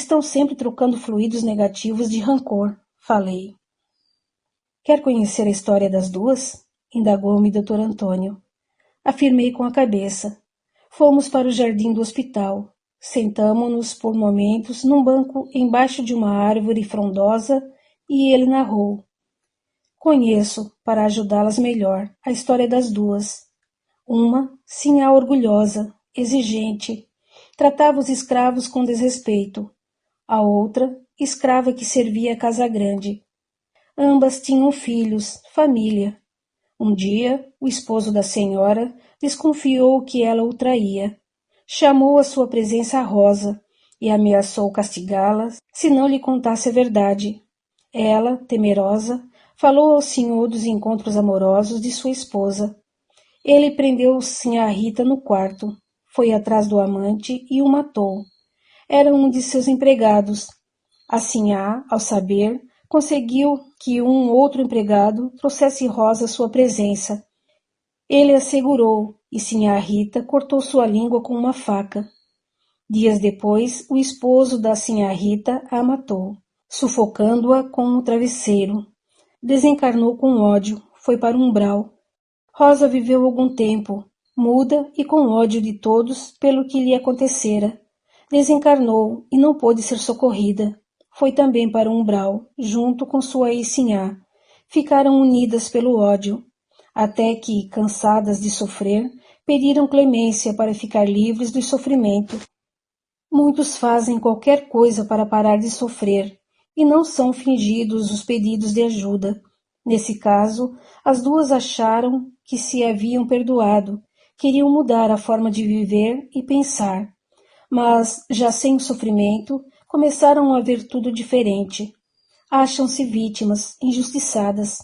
Estão sempre trocando fluidos negativos de rancor, falei. Quer conhecer a história das duas? Indagou-me Dr. Antônio. Afirmei com a cabeça. Fomos para o jardim do hospital. Sentamo-nos por momentos num banco embaixo de uma árvore frondosa e ele narrou. Conheço, para ajudá-las melhor, a história das duas. Uma, sinhá orgulhosa, exigente, tratava os escravos com desrespeito. A outra, escrava que servia a casa grande. Ambas tinham filhos, família. Um dia, o esposo da senhora desconfiou que ela o traía. Chamou à sua presença a Rosa e ameaçou castigá-la se não lhe contasse a verdade. Ela, temerosa, falou ao senhor dos encontros amorosos de sua esposa. Ele prendeu sinhá Rita no quarto, foi atrás do amante e o matou. Era um de seus empregados. A sinhá, ao saber, conseguiu que um outro empregado trouxesse Rosa à sua presença. Ele a segurou e sinhá Rita cortou sua língua com uma faca. Dias depois, o esposo da sinhá Rita a matou, sufocando-a com um travesseiro. Desencarnou com ódio, foi para o umbral. Rosa viveu algum tempo, muda e com ódio de todos pelo que lhe acontecera. Desencarnou e não pôde ser socorrida. Foi também para o umbral, junto com sua ex-sinhá. Ficaram unidas pelo ódio, até que, cansadas de sofrer, pediram clemência para ficar livres do sofrimento. Muitos fazem qualquer coisa para parar de sofrer, e não são fingidos os pedidos de ajuda. Nesse caso, as duas acharam que se haviam perdoado, queriam mudar a forma de viver e pensar. Mas, já sem o sofrimento, começaram a ver tudo diferente. Acham-se vítimas, injustiçadas.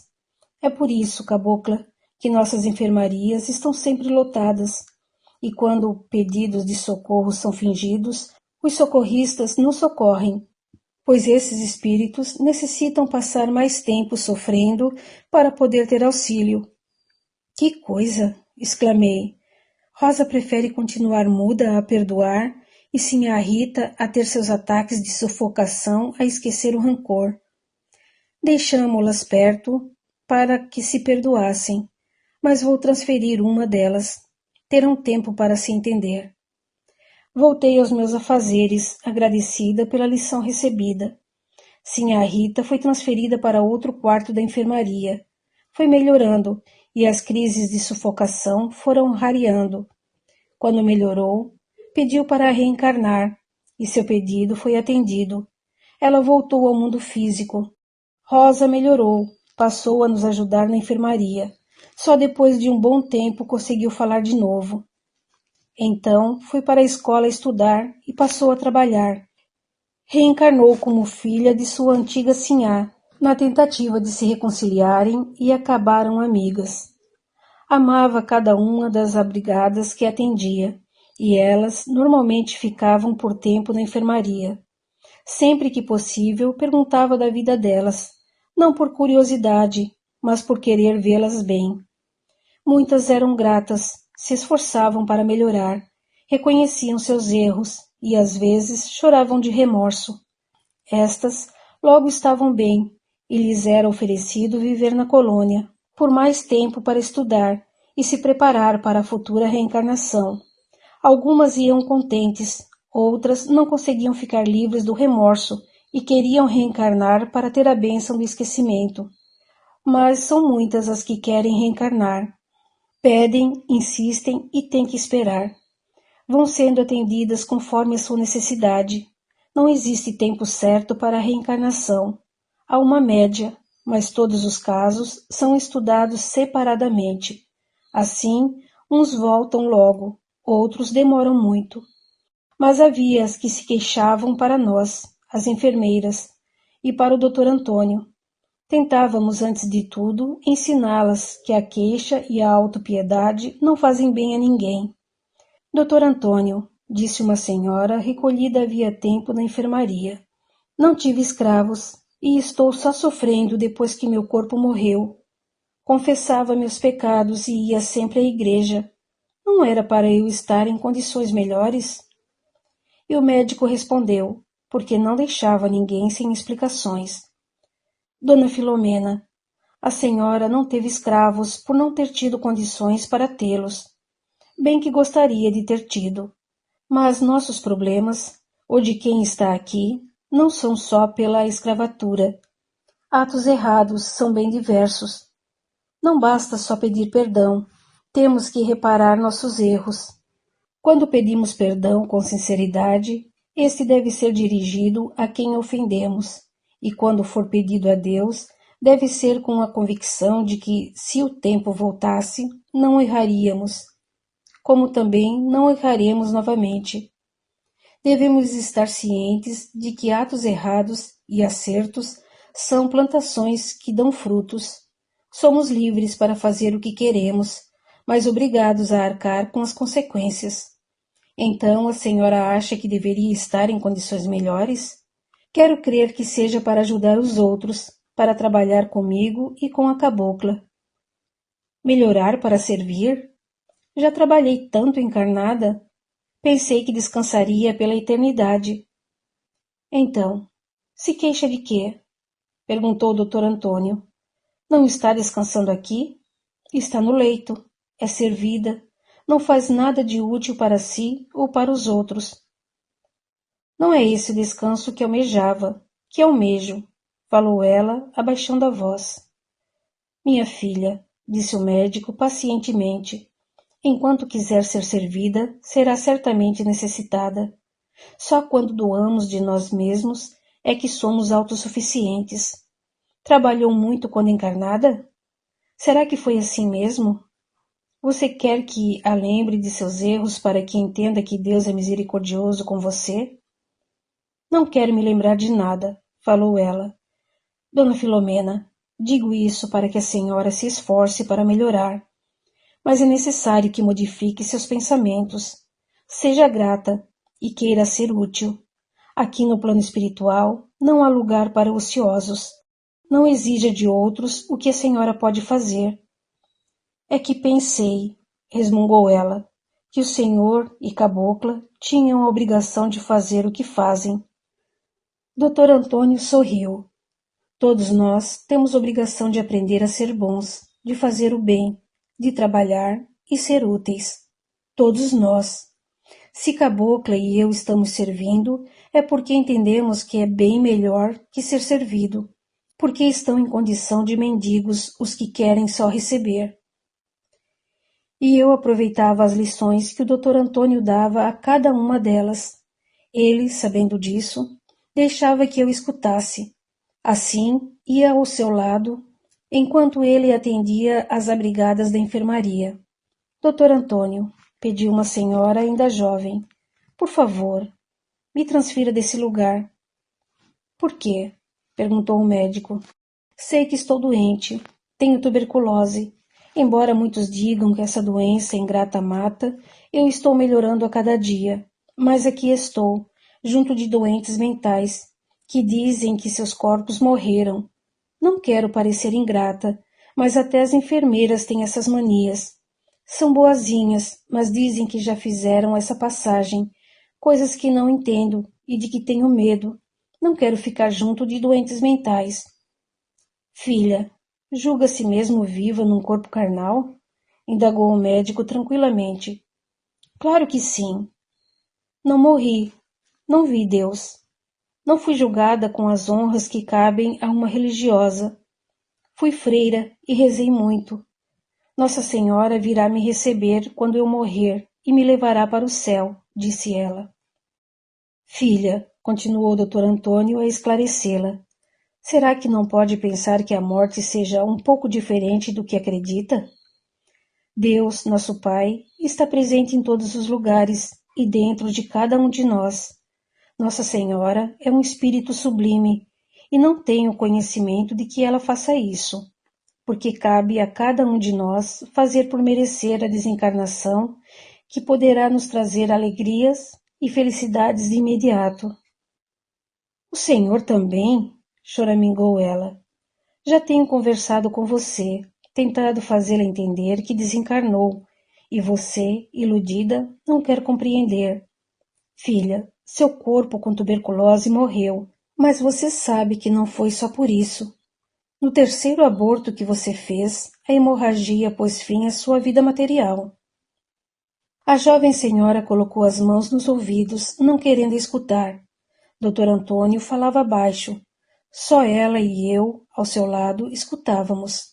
É por isso, cabocla, que nossas enfermarias estão sempre lotadas. E quando pedidos de socorro são fingidos, os socorristas não socorrem, pois esses espíritos necessitam passar mais tempo sofrendo para poder ter auxílio. Que coisa! Exclamei. Rosa prefere continuar muda a perdoar e sinhá Rita a ter seus ataques de sufocação a esquecer o rancor. Deixamo-las perto para que se perdoassem, mas vou transferir uma delas. Terão tempo para se entender. Voltei aos meus afazeres, agradecida pela lição recebida. Sinhá Rita foi transferida para outro quarto da enfermaria. Foi melhorando e as crises de sufocação foram rareando. Quando melhorou, pediu para reencarnar e seu pedido foi atendido. Ela voltou ao mundo físico. Rosa melhorou, passou a nos ajudar na enfermaria. Só depois de um bom tempo conseguiu falar de novo. Então foi para a escola estudar e passou a trabalhar. Reencarnou como filha de sua antiga sinhá, na tentativa de se reconciliarem e acabaram amigas. Amava cada uma das abrigadas que atendia, e elas normalmente ficavam por tempo na enfermaria. Sempre que possível, perguntava da vida delas, não por curiosidade, mas por querer vê-las bem. Muitas eram gratas, se esforçavam para melhorar, reconheciam seus erros e às vezes choravam de remorso. Estas logo estavam bem e lhes era oferecido viver na colônia, por mais tempo para estudar e se preparar para a futura reencarnação. Algumas iam contentes, outras não conseguiam ficar livres do remorso e queriam reencarnar para ter a bênção do esquecimento. Mas são muitas as que querem reencarnar. Pedem, insistem e têm que esperar. Vão sendo atendidas conforme a sua necessidade. Não existe tempo certo para a reencarnação. Há uma média, mas todos os casos são estudados separadamente. Assim, uns voltam logo, outros demoram muito. Mas havia as que se queixavam para nós, as enfermeiras, e para o Dr. Antônio. Tentávamos, antes de tudo, ensiná-las que a queixa e a autopiedade não fazem bem a ninguém. Dr. Antônio, disse uma senhora recolhida havia tempo na enfermaria, não tive escravos e estou só sofrendo depois que meu corpo morreu. Confessava meus pecados e ia sempre à igreja. Não era para eu estar em condições melhores? E o médico respondeu, porque não deixava ninguém sem explicações. Dona Filomena, a senhora não teve escravos por não ter tido condições para tê-los. Bem que gostaria de ter tido. Mas nossos problemas, ou de quem está aqui, não são só pela escravatura. Atos errados são bem diversos. Não basta só pedir perdão, temos que reparar nossos erros. Quando pedimos perdão com sinceridade, este deve ser dirigido a quem ofendemos, e quando for pedido a Deus, deve ser com a convicção de que, se o tempo voltasse, não erraríamos, como também não erraremos novamente. Devemos estar cientes de que atos errados e acertos são plantações que dão frutos. Somos livres para fazer o que queremos, mas obrigados a arcar com as consequências. Então a senhora acha que deveria estar em condições melhores? Quero crer que seja para ajudar os outros, para trabalhar comigo e com a cabocla. Melhorar para servir? Já trabalhei tanto encarnada. Pensei que descansaria pela eternidade. Então, se queixa de quê? Perguntou o Dr. Antônio. Não está descansando aqui? Está no leito. É servida. Não faz nada de útil para si ou para os outros. Não é esse o descanso que almejava, que almejo, falou ela, abaixando a voz. Minha filha, disse o médico pacientemente, enquanto quiser ser servida, será certamente necessitada. Só quando doamos de nós mesmos é que somos autossuficientes. Trabalhou muito quando encarnada? Será que foi assim mesmo? Você quer que a lembre de seus erros para que entenda que Deus é misericordioso com você? Não quero me lembrar de nada, falou ela. Dona Filomena, digo isso para que a senhora se esforce para melhorar. Mas é necessário que modifique seus pensamentos. Seja grata e queira ser útil. Aqui no plano espiritual não há lugar para ociosos. Não exija de outros o que a senhora pode fazer. É que pensei, resmungou ela, que o senhor e cabocla tinham a obrigação de fazer o que fazem. Dr. Antônio sorriu. Todos nós temos obrigação de aprender a ser bons, de fazer o bem, de trabalhar e ser úteis. Todos nós. Se Cabocla e eu estamos servindo, é porque entendemos que é bem melhor que ser servido, porque estão em condição de mendigos os que querem só receber. E eu aproveitava as lições que o Dr. Antônio dava a cada uma delas. Ele, sabendo disso, deixava que eu escutasse. Assim, ia ao seu lado, enquanto ele atendia às abrigadas da enfermaria. Dr. Antônio, pediu uma senhora ainda jovem, por favor, me transfira desse lugar. Por quê? Perguntou o médico. Sei que estou doente, tenho tuberculose. Embora muitos digam que essa doença ingrata mata, eu estou melhorando a cada dia. Mas aqui estou, junto de doentes mentais, que dizem que seus corpos morreram. Não quero parecer ingrata, mas até as enfermeiras têm essas manias. São boazinhas, mas dizem que já fizeram essa passagem, coisas que não entendo e de que tenho medo. Não quero ficar junto de doentes mentais. Filha, julga-se mesmo viva num corpo carnal? Indagou o médico tranquilamente. Claro que sim. Não morri. Não vi Deus. Não fui julgada com as honras que cabem a uma religiosa. Fui freira e rezei muito. Nossa Senhora virá me receber quando eu morrer e me levará para o céu, disse ela. Filha, continuou o Dr. Antônio a esclarecê-la, será que não pode pensar que a morte seja um pouco diferente do que acredita? Deus, nosso Pai, está presente em todos os lugares e dentro de cada um de nós. Nossa Senhora é um espírito sublime e não tenho conhecimento de que ela faça isso, porque cabe a cada um de nós fazer por merecer a desencarnação que poderá nos trazer alegrias e felicidades de imediato. O Senhor também, choramingou ela. Já tenho conversado com você, tentado fazê-la entender que desencarnou, e você, iludida, não quer compreender. Filha, Seu corpo com tuberculose morreu, mas você sabe que não foi só por isso. No terceiro aborto que você fez, a hemorragia pôs fim à sua vida material. A jovem senhora colocou as mãos nos ouvidos, não querendo escutar. Dr. Antônio falava baixo. Só ela e eu, ao seu lado, escutávamos.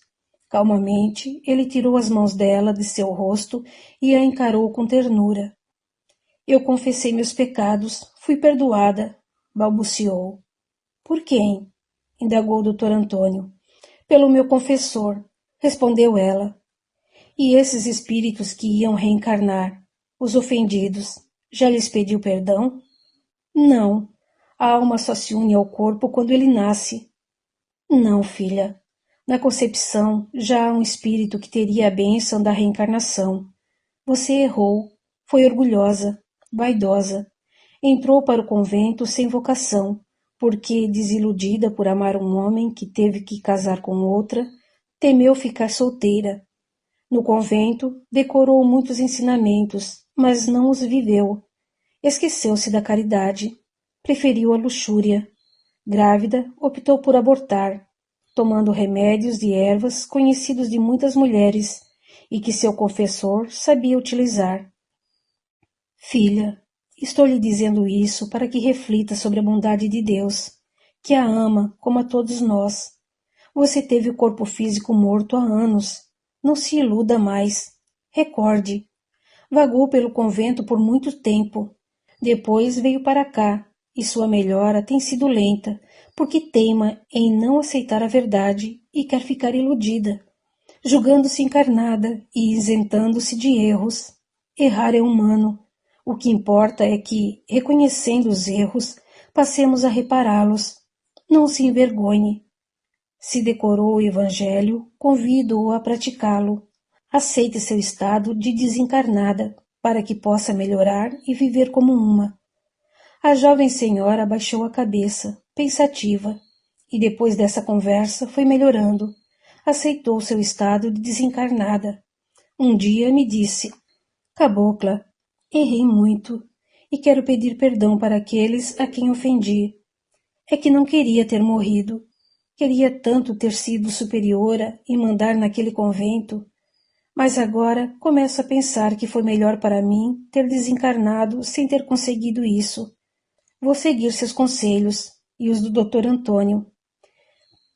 Calmamente, ele tirou as mãos dela de seu rosto e a encarou com ternura. Eu confessei meus pecados, fui perdoada, balbuciou. Por quem? Indagou o Dr. Antônio. Pelo meu confessor, respondeu ela. E esses espíritos que iam reencarnar, os ofendidos, já lhes pediu perdão? Não. A alma só se une ao corpo quando ele nasce. Não, filha. Na concepção já há um espírito que teria a bênção da reencarnação. Você errou. Foi orgulhosa, vaidosa. Entrou para o convento sem vocação, porque, desiludida por amar um homem que teve que casar com outra, temeu ficar solteira. No convento, decorou muitos ensinamentos, mas não os viveu. Esqueceu-se da caridade. Preferiu a luxúria. Grávida, optou por abortar, tomando remédios e ervas conhecidos de muitas mulheres e que seu confessor sabia utilizar. Filha, estou lhe dizendo isso para que reflita sobre a bondade de Deus, que a ama como a todos nós. Você teve o corpo físico morto há anos. Não se iluda mais. Recorde. Vagou pelo convento por muito tempo. Depois veio para cá, e sua melhora tem sido lenta, porque teima em não aceitar a verdade e quer ficar iludida, julgando-se encarnada e isentando-se de erros. Errar é humano. O que importa é que, reconhecendo os erros, passemos a repará-los. Não se envergonhe. Se decorou o Evangelho, convido-o a praticá-lo. Aceite seu estado de desencarnada, para que possa melhorar e viver como uma. A jovem senhora abaixou a cabeça, pensativa, e depois dessa conversa foi melhorando. Aceitou seu estado de desencarnada. Um dia me disse: Cabocla, errei muito, e quero pedir perdão para aqueles a quem ofendi. É que não queria ter morrido. Queria tanto ter sido superiora e mandar naquele convento, mas agora começo a pensar que foi melhor para mim ter desencarnado sem ter conseguido isso. Vou seguir seus conselhos e os do Dr. Antônio.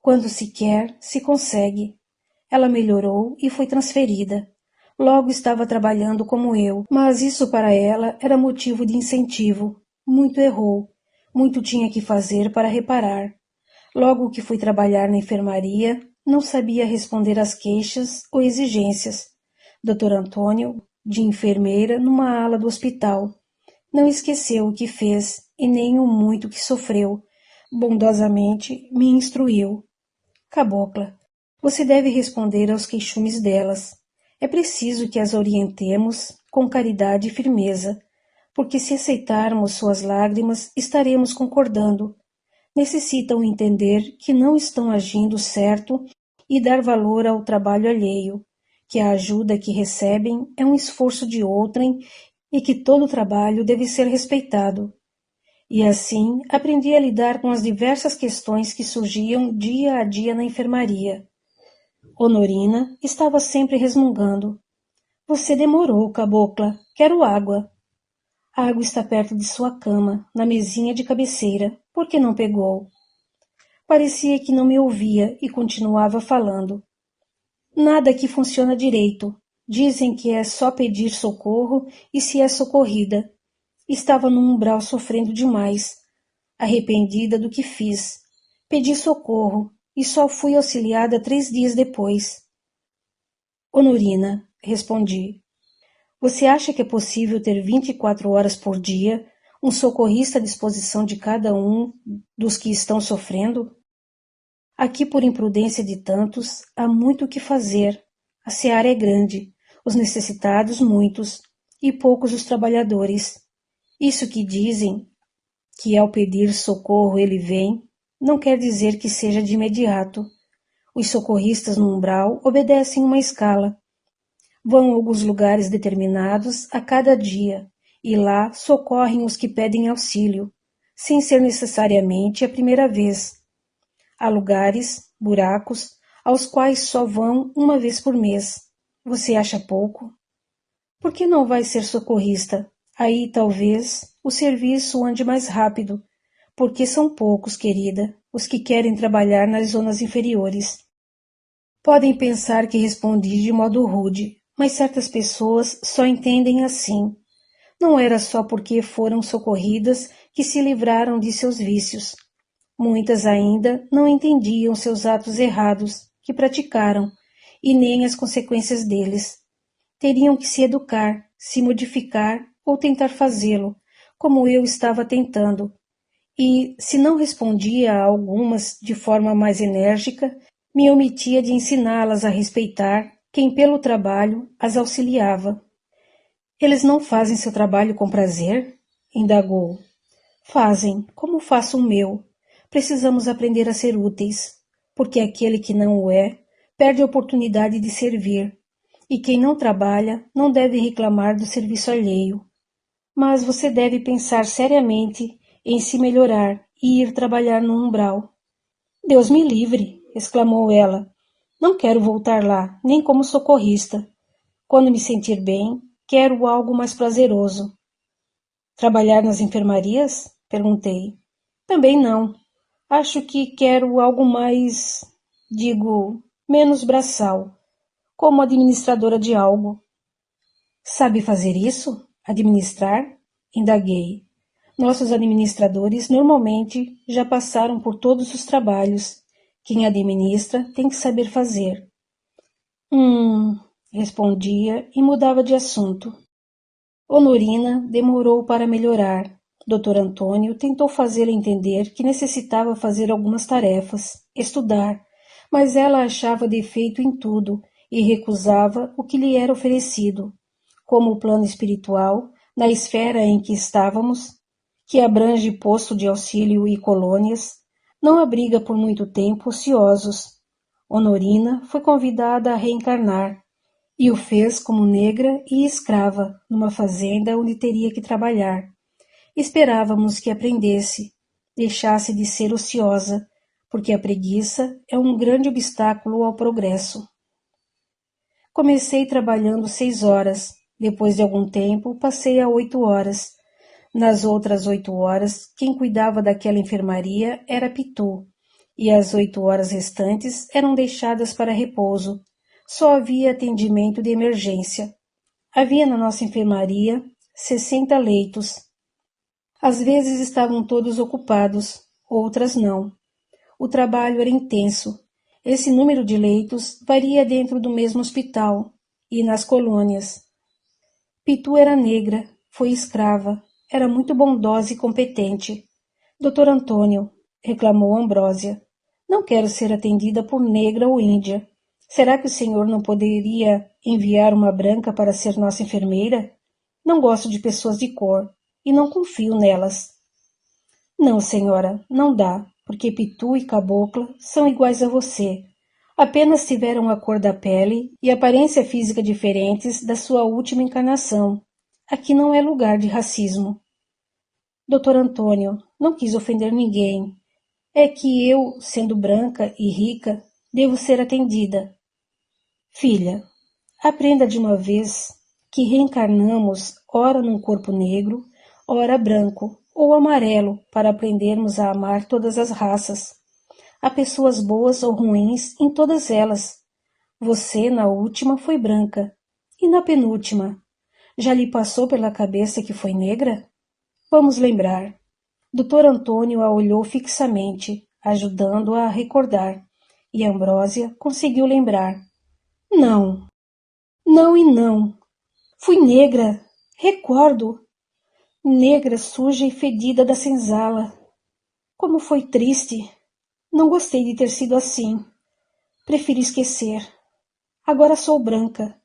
Quando se quer, se consegue. Ela melhorou e foi transferida. Logo estava trabalhando como eu, mas isso para ela era motivo de incentivo. Muito errou. Muito tinha que fazer para reparar. Logo que fui trabalhar na enfermaria, não sabia responder às queixas ou exigências. Dr. Antônio, de enfermeira numa ala do hospital, não esqueceu o que fez e nem o muito que sofreu. Bondosamente me instruiu. Cabocla, você deve responder aos queixumes delas. É preciso que as orientemos com caridade e firmeza, porque se aceitarmos suas lágrimas, estaremos concordando. Necessitam entender que não estão agindo certo e dar valor ao trabalho alheio, que a ajuda que recebem é um esforço de outrem e que todo trabalho deve ser respeitado. E assim aprendi a lidar com as diversas questões que surgiam dia a dia na enfermaria. Honorina estava sempre resmungando. Você demorou, cabocla. Quero água. A água está perto de sua cama, na mesinha de cabeceira. Por que não pegou? Parecia que não me ouvia e continuava falando. Nada aqui funciona direito. Dizem que é só pedir socorro e se é socorrida. Estava no umbral sofrendo demais, arrependida do que fiz. Pedi socorro e só fui auxiliada 3 dias depois. Honorina, respondi. Você acha que é possível ter 24 horas por dia um socorrista à disposição de cada um dos que estão sofrendo? Aqui, por imprudência de tantos, há muito o que fazer. A seara é grande, os necessitados muitos, e poucos os trabalhadores. Isso que dizem, que ao pedir socorro ele vem, não quer dizer que seja de imediato. Os socorristas no umbral obedecem uma escala. Vão a alguns lugares determinados a cada dia e lá socorrem os que pedem auxílio, sem ser necessariamente a primeira vez. Há lugares, buracos, aos quais só vão uma vez por mês. Você acha pouco? Por que não vai ser socorrista? Aí, talvez, o serviço ande mais rápido, porque são poucos, querida, os que querem trabalhar nas zonas inferiores. Podem pensar que respondi de modo rude, mas certas pessoas só entendem assim. Não era só porque foram socorridas que se livraram de seus vícios. Muitas ainda não entendiam seus atos errados que praticaram e nem as consequências deles. Teriam que se educar, se modificar ou tentar fazê-lo, como eu estava tentando. E, se não respondia a algumas de forma mais enérgica, me omitia de ensiná-las a respeitar quem pelo trabalho as auxiliava. Eles não fazem seu trabalho com prazer? Indagou. Fazem, como faço o meu. Precisamos aprender a ser úteis, porque aquele que não o é, perde a oportunidade de servir, e quem não trabalha não deve reclamar do serviço alheio. Mas você deve pensar seriamente em se melhorar e ir trabalhar no umbral. Deus me livre, exclamou ela. Não quero voltar lá, nem como socorrista. Quando me sentir bem, quero algo mais prazeroso. Trabalhar nas enfermarias? Perguntei. Também não. Acho que quero algo mais, menos braçal, como administradora de algo. Sabe fazer isso? Administrar? Indaguei. Nossos administradores normalmente já passaram por todos os trabalhos. Quem administra tem que saber fazer. Respondia e mudava de assunto. Honorina demorou para melhorar. Dr. Antônio tentou fazê-la entender que necessitava fazer algumas tarefas, estudar, mas ela achava defeito em tudo e recusava o que lhe era oferecido. Como o plano espiritual, na esfera em que estávamos, que abrange posto de auxílio e colônias, não abriga por muito tempo ociosos. Honorina foi convidada a reencarnar, e o fez como negra e escrava numa fazenda onde teria que trabalhar. Esperávamos que aprendesse, deixasse de ser ociosa, porque a preguiça é um grande obstáculo ao progresso. Comecei trabalhando 6 horas, depois de algum tempo passei a 8 horas. Nas outras 8 horas, quem cuidava daquela enfermaria era Pitu, e as 8 horas restantes eram deixadas para repouso. Só havia atendimento de emergência. Havia na nossa enfermaria 60 leitos. Às vezes estavam todos ocupados, outras não. O trabalho era intenso. Esse número de leitos varia dentro do mesmo hospital e nas colônias. Pitu era negra, foi escrava, era muito bondosa e competente. Dr. Antônio, reclamou Ambrósia, não quero ser atendida por negra ou índia. Será que o senhor não poderia enviar uma branca para ser nossa enfermeira? Não gosto de pessoas de cor e não confio nelas. Não, senhora, não dá, porque Pitu e Cabocla são iguais a você. Apenas tiveram a cor da pele e aparência física diferentes da sua última encarnação. Aqui não é lugar de racismo. Dr. Antônio, não quis ofender ninguém. É que eu, sendo branca e rica, devo ser atendida. Filha, aprenda de uma vez que reencarnamos ora num corpo negro, ora branco ou amarelo para aprendermos a amar todas as raças. Há pessoas boas ou ruins em todas elas. Você, na última, foi branca. E na penúltima? Já lhe passou pela cabeça que foi negra? Vamos lembrar. Dr. Antônio a olhou fixamente, ajudando-a a recordar, e Ambrósia conseguiu lembrar. Não. Não e não. Fui negra. Recordo. Negra, suja e fedida da senzala. Como foi triste. Não gostei de ter sido assim. Prefiro esquecer. Agora sou branca.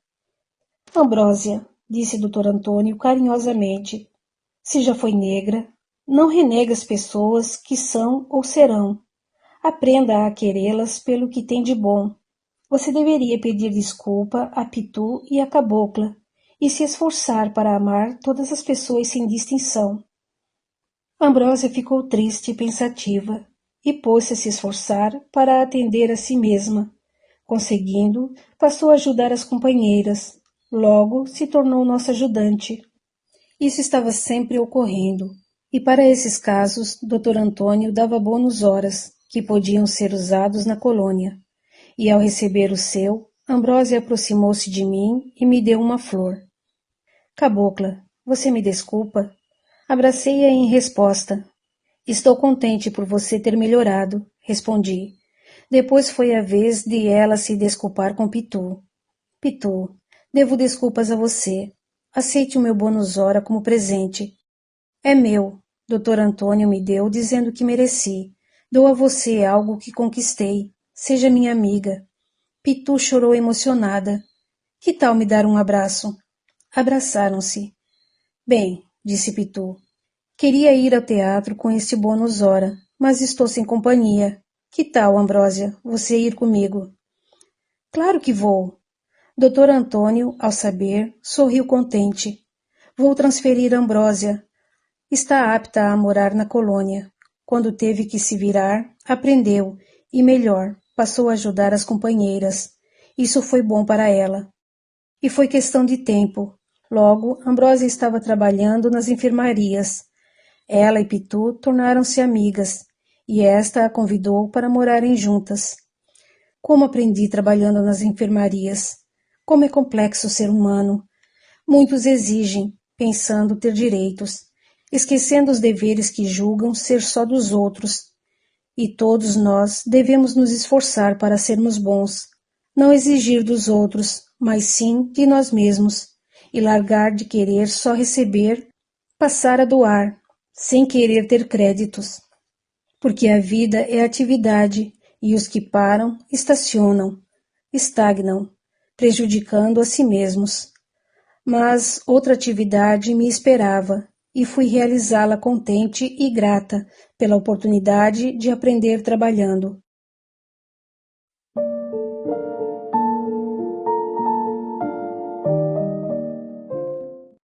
Ambrósia, disse Dr. Antônio carinhosamente, se já foi negra, não renegue as pessoas que são ou serão. Aprenda a querê-las pelo que tem de bom. Você deveria pedir desculpa a Pitu e a Cabocla, e se esforçar para amar todas as pessoas sem distinção. Ambrósia ficou triste e pensativa, e pôs-se a se esforçar para atender a si mesma. Conseguindo, passou a ajudar as companheiras. Logo, se tornou nossa ajudante. Isso estava sempre ocorrendo, e para esses casos, Dr. Antônio dava bônus horas, que podiam ser usados na colônia. E ao receber o seu, Ambrósia aproximou-se de mim e me deu uma flor. Cabocla, você me desculpa? Abracei-a em resposta. Estou contente por você ter melhorado, respondi. Depois foi a vez de ela se desculpar com Pitu. Pitu, devo desculpas a você. Aceite o meu bônus hora como presente. É meu. Dr. Antônio me deu dizendo que mereci. Dou a você algo que conquistei. Seja minha amiga. Pitu chorou emocionada. Que tal me dar um abraço? Abraçaram-se. Bem, disse Pitu. Queria ir ao teatro com este bônus hora, mas estou sem companhia. Que tal, Ambrósia, você ir comigo? Claro que vou. Dr. Antônio, ao saber, sorriu contente. Vou transferir Ambrósia. Está apta a morar na colônia. Quando teve que se virar, aprendeu, e melhor, passou a ajudar as companheiras. Isso foi bom para ela. E foi questão de tempo. Logo, Ambrósia estava trabalhando nas enfermarias. Ela e Pitu tornaram-se amigas, e esta a convidou para morarem juntas. Como aprendi trabalhando nas enfermarias. Como é complexo o ser humano. Muitos exigem, pensando ter direitos, esquecendo os deveres que julgam ser só dos outros. E todos nós devemos nos esforçar para sermos bons, não exigir dos outros, mas sim de nós mesmos, e largar de querer só receber, passar a doar, sem querer ter créditos. Porque a vida é atividade, e os que param, estacionam, estagnam, prejudicando a si mesmos. Mas outra atividade me esperava, e fui realizá-la contente e grata pela oportunidade de aprender trabalhando.